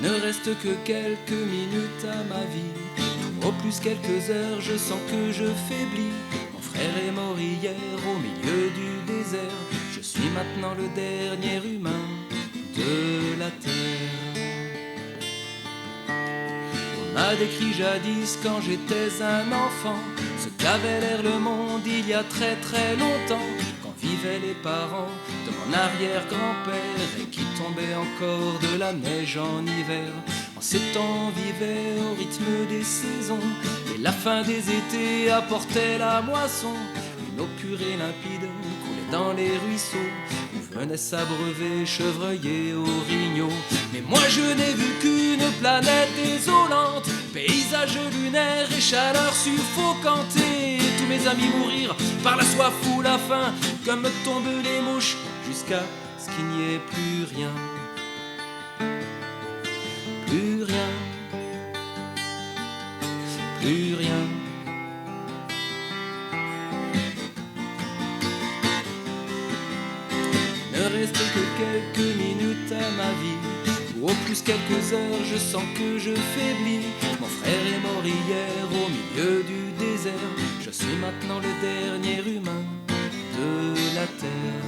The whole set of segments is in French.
Il ne reste que quelques minutes à ma vie. Au plus quelques heures, je sens que je faiblis. Mon frère est mort hier au milieu du désert. Je suis maintenant le dernier humain de la terre. On m'a décrit jadis quand j'étais un enfant ce qu'avait l'air le monde il y a très très longtemps, quand vivaient les parents de mon arrière-grand-père et qui tombait encore de la neige en hiver. En ces temps on vivait au rythme des saisons et la fin des étés apportait la moisson. Une eau pure et limpide coulait dans les ruisseaux où venaient s'abreuver chevreuils et orignaux. Mais moi je n'ai vu qu'une planète désolante, paysage lunaire et chaleur suffocante, et tous mes amis mourir par la soif ou la faim, comme tombent les mouches, jusqu'à ce qu'il n'y ait plus rien. Plus rien. Plus rien. Il ne reste que quelques minutes à ma vie, ou au plus quelques heures, je sens que je faiblis. Mon frère est mort hier au milieu du désert. Je suis maintenant le dernier humain de la terre.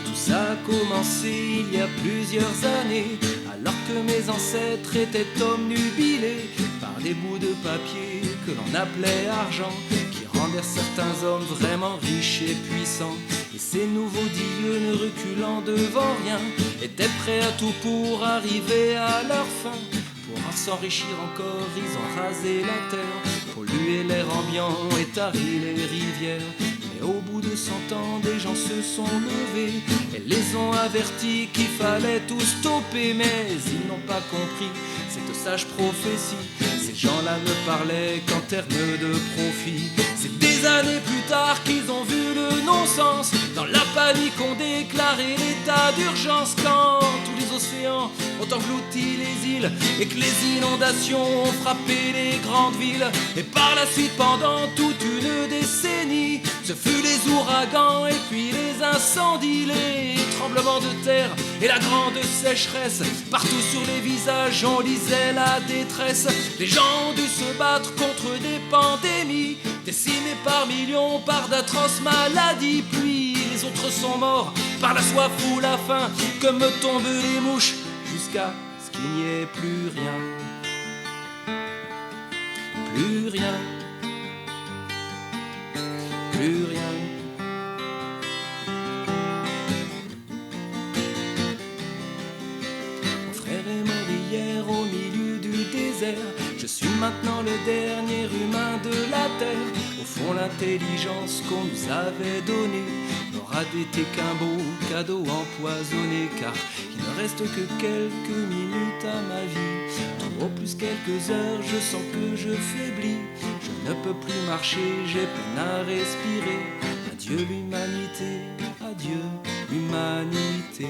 Tout ça a commencé il y a plusieurs années, alors que mes ancêtres étaient obnubilés par des bouts de papier que l'on appelait argent, qui rendèrent certains hommes vraiment riches et puissants. Et ces nouveaux dieux, ne reculant devant rien, étaient prêts à tout pour arriver à leur fin. Pour en s'enrichir encore, ils ont rasé la terre, pollué l'air ambiant et tari les rivières. Mais au bout de 100 ans, des gens se sont levés et les ont avertis qu'il fallait tout stopper. Mais ils n'ont pas compris cette sage prophétie. Ces gens-là ne parlaient qu'en termes de profit. C'est des années plus tard qu'ils ont vu le non-sens. Dans la panique on déclaré l'état d'urgence, quand tous les océans ont englouti les îles et que les inondations ont frappé les grandes villes. Et par la suite, pendant toute une décennie, ce fut les ouragans et puis les incendies, les tremblements de terre et la grande sécheresse. Partout sur les visages on lisait la détresse. Les gens ont dû se battre contre des pandémies, décimés par millions par d'atroces maladies. Puis les autres sont morts par la soif ou la faim, comme tombent les mouches, jusqu'à ce qu'il n'y ait plus rien. Plus rien. Plus rien. Mon frère est mort hier au milieu du désert. Je suis maintenant le dernier humain de la terre. Au fond, l'intelligence qu'on nous avait donnée n'aura été qu'un beau cadeau empoisonné, car il ne reste que quelques minutes à ma vie. Au plus quelques heures, je sens que je faiblis. Je ne peux plus marcher, j'ai peine à respirer. Adieu l'humanité, adieu l'humanité.